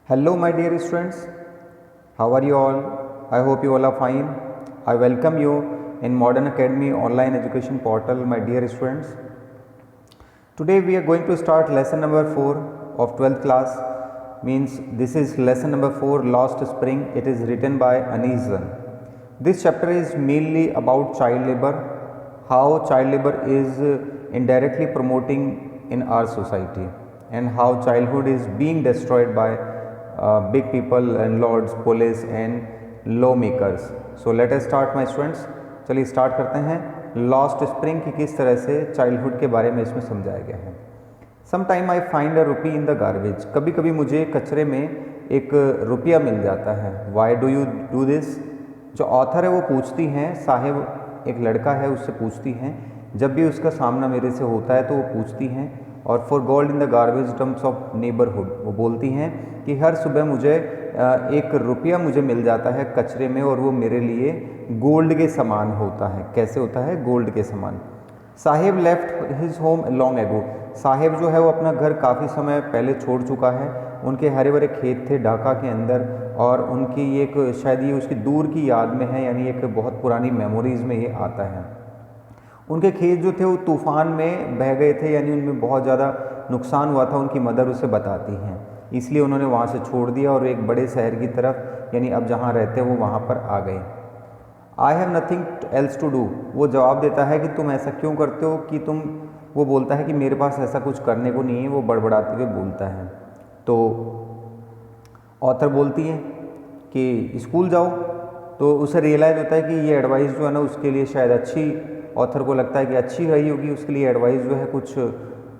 Hello, my dear students. How are you all? I hope you all are fine. I welcome you in Modern Academy online education portal, my dear students. Today we are going to start lesson number 4 of 12th class. Means this is lesson number 4, Lost Spring. It is written by Anizan. This chapter is mainly about child labor, how child labor is indirectly promoting in our society, and how childhood is being destroyed by big people, landlords, police and lawmakers. So let us start my students. चलिए start करते हैं lost spring की किस तरह से childhood के बारे में इसमें समझाया गया है। Some time I find a rupee in the garbage. कभी कभी मुझे कचरे में एक रुपया मिल जाता है। Why do you do this? जो ऑथर है वो पूछती हैं, साहिब एक लड़का है उससे पूछती हैं, जब भी उसका सामना मेरे से होता है तो वो पूछती हैं। और for gold in the garbage dumps of neighbourhood, वो बोलती हैं कि हर सुबह मुझे एक रुपया मुझे मिल जाता है कचरे में और वो मेरे लिए गोल्ड के समान होता है। कैसे होता है? गोल्ड के समान। Sahib left his home long ago. Sahib जो है वो अपना घर काफ़ी समय पहले छोड़ चुका है। उनके हरे भरे खेत थे ढाका के अंदर और उनकी एक शायद ये उसकी दूर की याद में है, यानी एक बहुत पुरानी मेमोरीज़ में ये आता है। उनके खेत जो थे वो तूफ़ान में बह गए थे, यानी उनमें बहुत ज़्यादा नुकसान हुआ था। उनकी मदर उसे बताती हैं, इसलिए उन्होंने वहाँ से छोड़ दिया और एक बड़े शहर की तरफ, यानी अब जहाँ रहते हैं वो वहाँ पर आ गए। I have nothing else to do, वो जवाब देता है कि तुम ऐसा क्यों करते हो कि तुम, वो बोलता है कि मेरे पास ऐसा कुछ करने को नहीं है, वो बड़बड़ाते हुए बोलता है। तो ऑथर बोलती है कि स्कूल जाओ। तो उसे रियलाइज़ होता है कि ये एडवाइस जो है ना उसके लिए शायद अच्छी, ऑथर को लगता है कि अच्छी रही होगी, उसके लिए एडवाइस जो है कुछ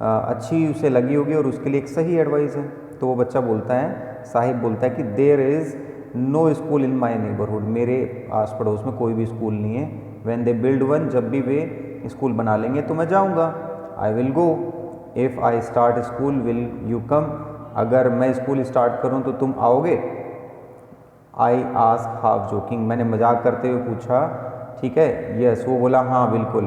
अच्छी उसे लगी होगी और उसके लिए एक सही एडवाइस है। तो वो बच्चा बोलता है, साहिब बोलता है कि there is no school in my neighbourhood, मेरे आस पड़ोस में कोई भी स्कूल नहीं है। व्हेन दे बिल्ड वन, जब भी वे स्कूल बना लेंगे तो मैं जाऊँगा। I will go. If I start school will you come, अगर मैं स्कूल स्टार्ट करूँ तो तुम आओगे। आई आस्क हाफ जोकिंग, मैंने मजाक करते हुए पूछा, ठीक है। यस, वो बोला हाँ बिल्कुल,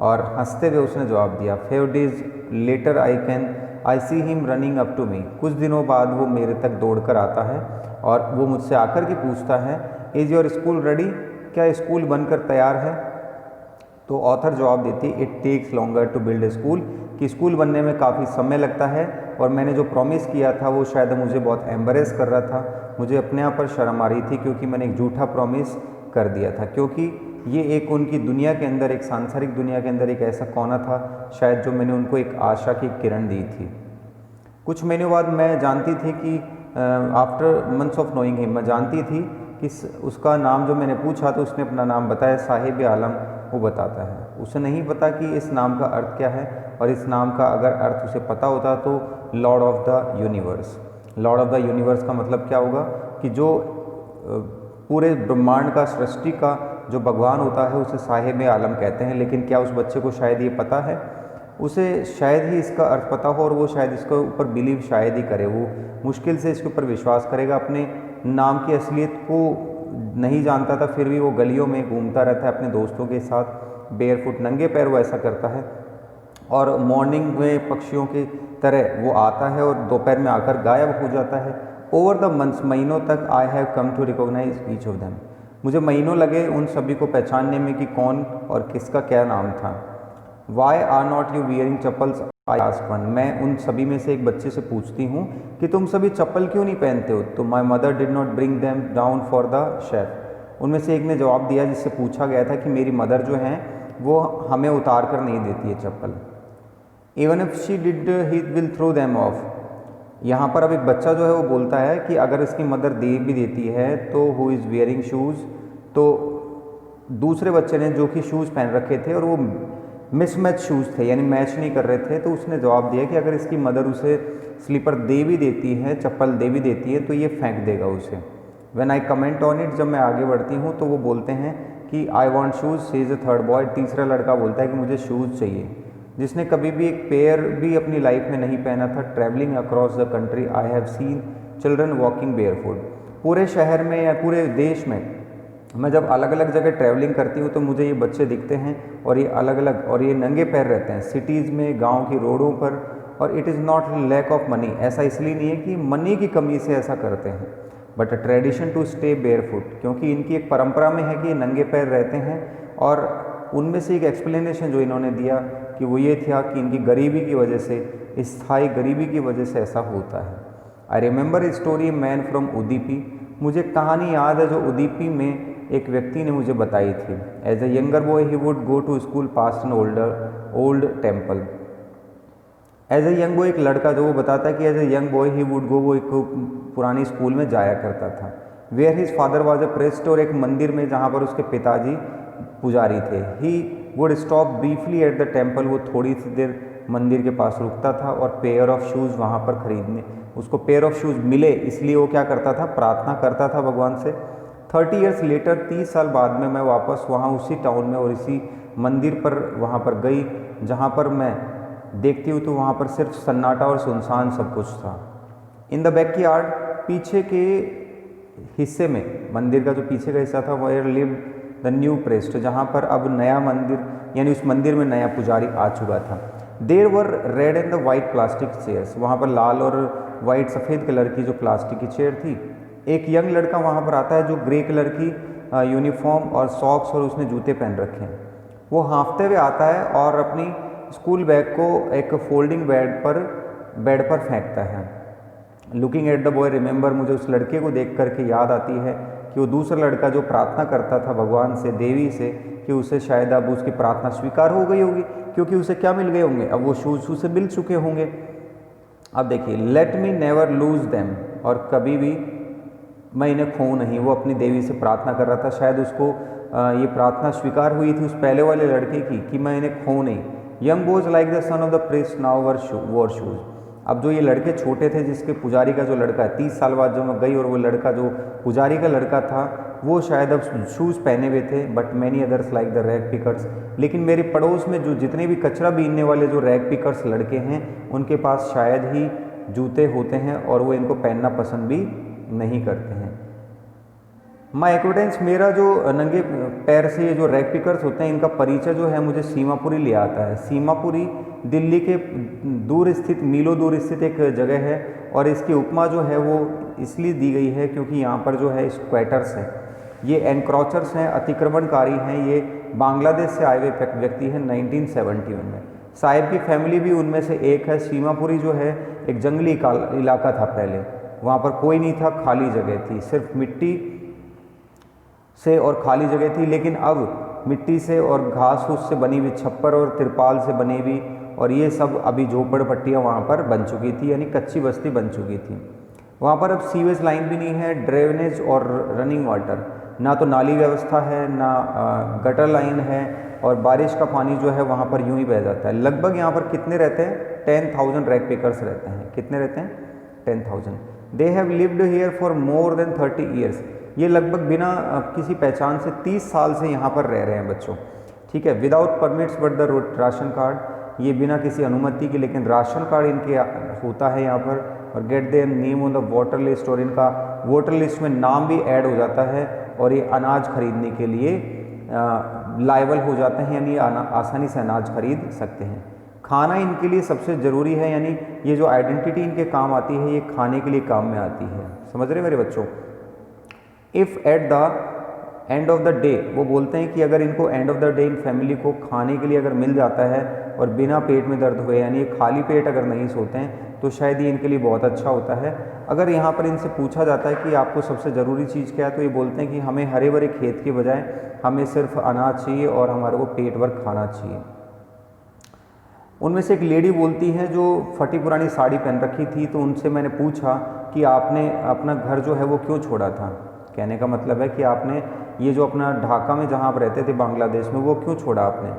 और हंसते हुए उसने जवाब दिया। Few days later I see him running up to me, कुछ दिनों बाद वो मेरे तक दौड़ कर आता है और वो मुझसे आकर के पूछता है, इज़ योर स्कूल रेडी, क्या स्कूल बनकर तैयार है? तो ऑथर जवाब देती है, it takes longer to build a school, कि स्कूल बनने में काफ़ी समय लगता है और मैंने जो प्रॉमिस किया था वो शायद मुझे बहुत एम्बरेस कर रहा था, मुझे अपने आप पर शर्म आ रही थी क्योंकि मैंने एक झूठा प्रॉमिस कर दिया था। क्योंकि ये एक उनकी दुनिया के अंदर, एक सांसारिक दुनिया के अंदर एक ऐसा कोना था शायद जो मैंने उनको एक आशा की किरण दी थी। कुछ महीनों बाद मैं जानती थी कि after months of knowing him, मैं जानती थी कि उसका नाम जो मैंने पूछा तो उसने अपना नाम बताया, साहिब आलम वो बताता है। उसे नहीं पता कि इस नाम का अर्थ क्या है, और इस नाम का अगर अर्थ उसे पता होता तो Lord of the universe, Lord of the universe का मतलब क्या होगा कि जो पूरे ब्रह्मांड का, सृष्टि का जो भगवान होता है उसे साहिब आलम कहते हैं। लेकिन क्या उस बच्चे को शायद ये पता है? उसे शायद ही इसका अर्थ पता हो और वो शायद इसके ऊपर बिलीव शायद ही करे, वो मुश्किल से इसके ऊपर विश्वास करेगा। अपने नाम की असलियत को नहीं जानता था, फिर भी वो गलियों में घूमता रहता है अपने दोस्तों के साथ, बेयरफुट, नंगे पैर वो ऐसा करता है। और मॉर्निंग में पक्षियों की तरह वो आता है और दोपहर में आकर गायब हो जाता है। ओवर द मंथ्स, महीनों तक, I have come to recognise each of them, मुझे महीनों लगे उन सभी को पहचानने में कि कौन और किसका क्या नाम था। Why are not you wearing chappals, I ask one, मैं उन सभी में से एक बच्चे से पूछती हूँ कि तुम सभी चप्पल क्यों नहीं पहनते हो? तो my mother did not bring them down for the chef, उनमें से एक ने जवाब दिया जिससे पूछा गया था कि मेरी मदर जो हैं वो हमें उतार कर नहीं देती है चप्पल। Even if she did he will throw them off, यहाँ पर अब एक बच्चा जो है वो बोलता है कि अगर इसकी मदर दे भी देती है तो हु इज़ वियरिंग शूज़, तो दूसरे बच्चे ने जो कि शूज़ पहन रखे थे और वो मिसमैच शूज़ थे, यानी मैच नहीं कर रहे थे, तो उसने जवाब दिया कि अगर इसकी मदर उसे स्लीपर दे भी देती है, चप्पल दे भी देती है, तो ये फेंक देगा उसे। When I comment on it, जब मैं आगे बढ़ती हूँ तो वो बोलते हैं कि I want shoes, says a third boy, तीसरा लड़का बोलता है कि मुझे शूज़ चाहिए, जिसने कभी भी एक पेयर भी अपनी लाइफ में नहीं पहना था। Travelling across the country I have seen children walking barefoot, पूरे शहर में या पूरे देश में मैं जब अलग अलग जगह ट्रैवलिंग करती हूँ तो मुझे ये बच्चे दिखते हैं और ये अलग अलग, और ये नंगे पैर रहते हैं सिटीज़ में, गांव की रोडों पर और it is not lack of money, ऐसा इसलिए नहीं है कि मनी की कमी से ऐसा करते हैं, but a tradition to stay barefoot, क्योंकि इनकी एक परंपरा में है कि नंगे पैर रहते हैं। और उनमें से एक एक्सप्लेनेशन जो इन्होंने दिया कि वो ये था कि इनकी गरीबी की वजह से, स्थायी गरीबी की वजह से ऐसा होता है। I remember a story man from Udupi, मुझे कहानी याद है जो उदीपी में एक व्यक्ति ने मुझे बताई थी। As a younger boy he would go to school past an old temple. As a young boy, एक लड़का जो वो बताता है कि as a young boy he would go, वो एक पुरानी स्कूल में जाया करता था। Where his father was a priest, और एक मंदिर में जहाँ पर उसके पिताजी पुजारी थे। He would stop briefly at the temple, वो थोड़ी सी देर मंदिर के पास रुकता था और पेयर ऑफ शूज़ वहाँ पर खरीदने, उसको पेयर ऑफ शूज़ मिले इसलिए वो क्या करता था, प्रार्थना करता था भगवान से। 30 ईयर्स लेटर, 30 साल बाद में मैं वापस वहाँ उसी टाउन में और इसी मंदिर पर वहाँ पर गई जहाँ पर मैं देखती हूँ तो वहाँ पर सिर्फ सन्नाटा और सुनसान सब कुछ था। इन द बैक यार्ड, पीछे के हिस्से में, मंदिर का जो पीछे का हिस्सा था, where lived the new priest, जहाँ पर अब नया मंदिर, यानी उस मंदिर में नया पुजारी आ चुका था। There were red and the white plastic chairs, वहाँ पर लाल और वाइट सफ़ेद कलर की जो प्लास्टिक की चेयर थी। एक यंग लड़का वहाँ पर आता है जो ग्रे कलर की यूनिफॉर्म और सॉक्स और उसने जूते पहन रखे हैं। वो हाँफते हुए आता है और अपनी स्कूल बैग को एक फोल्डिंग बेड पर फेंकता है। Looking at the boy remember, मुझे उस लड़के को देख करके याद आती है कि वो दूसरा लड़का जो प्रार्थना करता था भगवान से, देवी से, कि उसे शायद अब उसकी प्रार्थना स्वीकार हो गई होगी, क्योंकि उसे क्या मिल गए होंगे, अब वो शूज़ उसे मिल चुके होंगे। अब देखिए, let me never lose them, और कभी भी मैं इन्हें खोऊं नहीं, वो अपनी देवी से प्रार्थना कर रहा था। शायद उसको ये प्रार्थना स्वीकार हुई थी उस पहले वाले लड़के की कि मैं इन्हें खोऊं नहीं। Young boys like the son of the priest now war shoes, अब जो ये लड़के छोटे थे, जिसके पुजारी का जो लड़का है, 30 साल बाद जो मैं गई और वो लड़का जो पुजारी का लड़का था वो शायद अब शूज़ पहने हुए थे। But many others like the rag pickers, लेकिन मेरे पड़ोस में जो जितने भी कचरा बीनने वाले जो रैग पिकर्स लड़के हैं, उनके पास शायद ही जूते होते हैं और वो इनको पहनना पसंद भी नहीं करते हैं। माई एक्विडेंस, मेरा जो नंगे पैर से ये जो रैग पिकर्स होते हैं, इनका परिचय जो है मुझे सीमापुरी ले आता है। सीमापुरी दिल्ली के दूर स्थित, मीलों दूर स्थित एक जगह है, और इसकी उपमा जो है वो इसलिए दी गई है क्योंकि यहाँ पर जो है स्क्वैटर्स हैं, ये एनक्रोचर्स हैं, अतिक्रमणकारी हैं। ये बांग्लादेश से आए हुए व्यक्ति हैं 1971 में। साहिब की फैमिली भी उनमें से एक है। सीमापुरी जो है एक जंगली इलाका था पहले, वहाँ पर कोई नहीं था, खाली जगह थी, सिर्फ मिट्टी से और खाली जगह थी। लेकिन अब मिट्टी से और घास फूस से बनी हुई छप्पर और तिरपाल से बनी हुई, और ये सब अभी झोपड़पट्टियाँ वहाँ पर बन चुकी थी, यानी कच्ची बस्ती बन चुकी थी। वहाँ पर अब सीवेज लाइन भी नहीं है, ड्रेनेज और रनिंग वाटर, ना तो नाली व्यवस्था है, ना गटर लाइन है, और बारिश का पानी जो है वहाँ पर यूं ही बह जाता है। लगभग यहाँ पर कितने रहते हैं, 10,000 रैग पिकर्स रहते हैं। कितने रहते हैं, 10,000। They have lived here for more than 30 years, ये लगभग बिना किसी पहचान से 30 साल से यहाँ पर रह रहे हैं बच्चों, ठीक है। Without permits but the ration card, ये बिना किसी अनुमति के, लेकिन राशन कार्ड इनके होता है यहाँ पर। और get their name on the voter list, और इनका वोटर लिस्ट में नाम भी ऐड हो जाता है, और ये अनाज खरीदने के लिए लायबल हो जाते हैं, यानी आसानी से अनाज खरीद सकते हैं। खाना इनके लिए सबसे ज़रूरी है, यानी ये जो आइडेंटिटी इनके काम आती है, ये खाने के लिए काम में आती है। समझ रहे मेरे बच्चों। If at the end of the day, वो बोलते हैं कि अगर इनको end of the day in family को खाने के लिए अगर मिल जाता है और बिना पेट में दर्द हुए, यानी खाली पेट अगर नहीं सोते हैं, तो शायद ये इनके लिए बहुत अच्छा होता है। अगर यहाँ पर इनसे पूछा जाता है कि आपको सबसे ज़रूरी चीज़ क्या है, तो ये बोलते हैं कि हमें हरे भरे खेत के बजाय हमें सिर्फ अनाज चाहिए और हमारे को पेट भर खाना चाहिए। उनमें से एक लेडी बोलती हैं जो फटी पुरानी साड़ी पहन रखी थी, तो उनसे मैंने पूछा कि आपने अपना घर जो है वो क्यों छोड़ा था। कहने का मतलब है कि आपने ये जो अपना ढाका में जहाँ आप रहते थे बांग्लादेश में, वो क्यों छोड़ा आपने।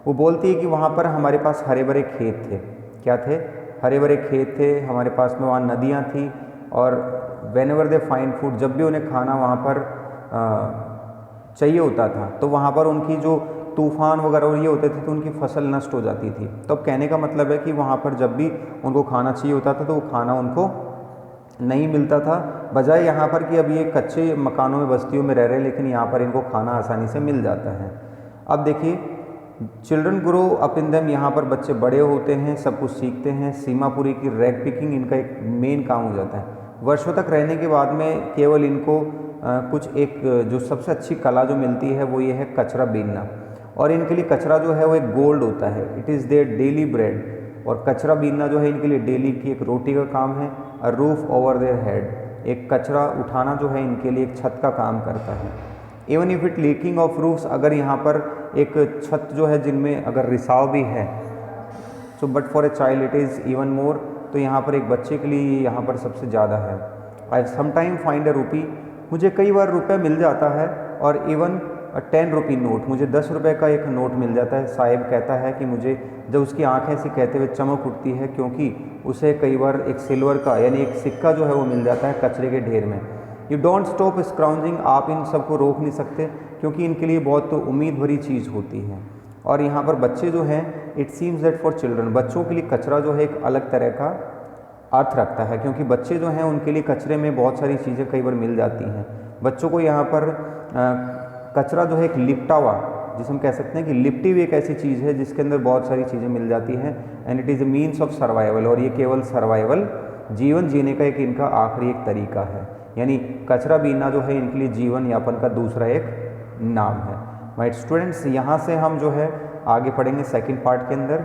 वो बोलती है कि वहाँ पर हमारे पास हरे भरे खेत थे। क्या थे, हरे भरे खेत थे हमारे पास में, वहाँ नदियाँ थी, और when ever they find food, जब भी उन्हें खाना वहाँ पर चाहिए होता था, तो वहाँ पर उनकी जो तूफ़ान वगैरह और ये होते थे तो उनकी फसल नष्ट हो जाती थी। तो अब कहने का मतलब है कि वहाँ पर जब भी उनको खाना चाहिए होता था तो वो खाना उनको नहीं मिलता था, बजाय यहाँ पर कि अब ये कच्चे मकानों में बस्तियों में रह रहे हैं, लेकिन यहाँ पर इनको खाना आसानी से मिल जाता है। अब देखिए, children grow up in them, यहाँ पर बच्चे बड़े होते हैं, सब कुछ सीखते हैं। सीमापुरी की रैग पिकिंग इनका एक मेन काम हो जाता है। वर्षों तक रहने के बाद में केवल इनको कुछ एक जो सबसे अच्छी कला जो मिलती है वो ये है कचरा बीनना, और इनके लिए कचरा जो है वो एक गोल्ड होता है। It is their daily bread, और कचरा बीनना जो है इनके लिए डेली की एक रोटी का काम है। A roof over their head, एक कचरा उठाना जो है इनके लिए एक छत का काम करता है। Even if it leaking of roofs, अगर यहाँ पर एक छत जो है जिनमें अगर रिसाव भी है, so but for a child it is even more, तो यहाँ पर एक बच्चे के लिए यहाँ पर सबसे ज़्यादा है। आई समटाइम फाइंड अ रूपी, मुझे कई बार रुपये मिल जाता है, और इवन 10 रुपी नोट, मुझे 10 रुपये का एक नोट मिल जाता है। साहिब कहता है कि मुझे, जब उसकी आंखें ऐसे कहते हुए चमक उठती है, क्योंकि उसे कई बार एक सिल्वर का यानी एक सिक्का जो है वो मिल जाता है कचरे के ढेर में। यू डोंट स्टॉप स्क्राउंजिंग, आप इन सबको रोक नहीं सकते क्योंकि इनके लिए बहुत उम्मीद भरी चीज़ होती है। और यहाँ पर बच्चे जो हैं, it seems that for children, बच्चों के लिए कचरा जो है एक अलग तरह का अर्थ रखता है, क्योंकि बच्चे जो हैं उनके लिए कचरे में बहुत सारी चीज़ें कई बार मिल जाती हैं। बच्चों को यहाँ पर कचरा जो है एक लिपटा हुआ, जिसे हम कह सकते हैं कि लिपटी भी एक ऐसी चीज़ है जिसके अंदर बहुत सारी चीज़ें मिल जाती हैं, and it is a means of survival, और ये केवल सर्वाइवल, जीवन जीने का एक इनका आखिरी एक तरीका है। यानी कचरा बीनना जो है इनके लिए जीवन यापन का दूसरा एक नाम है। माय स्टूडेंट्स, यहाँ से हम जो है आगे पढ़ेंगे सेकंड पार्ट के अंदर।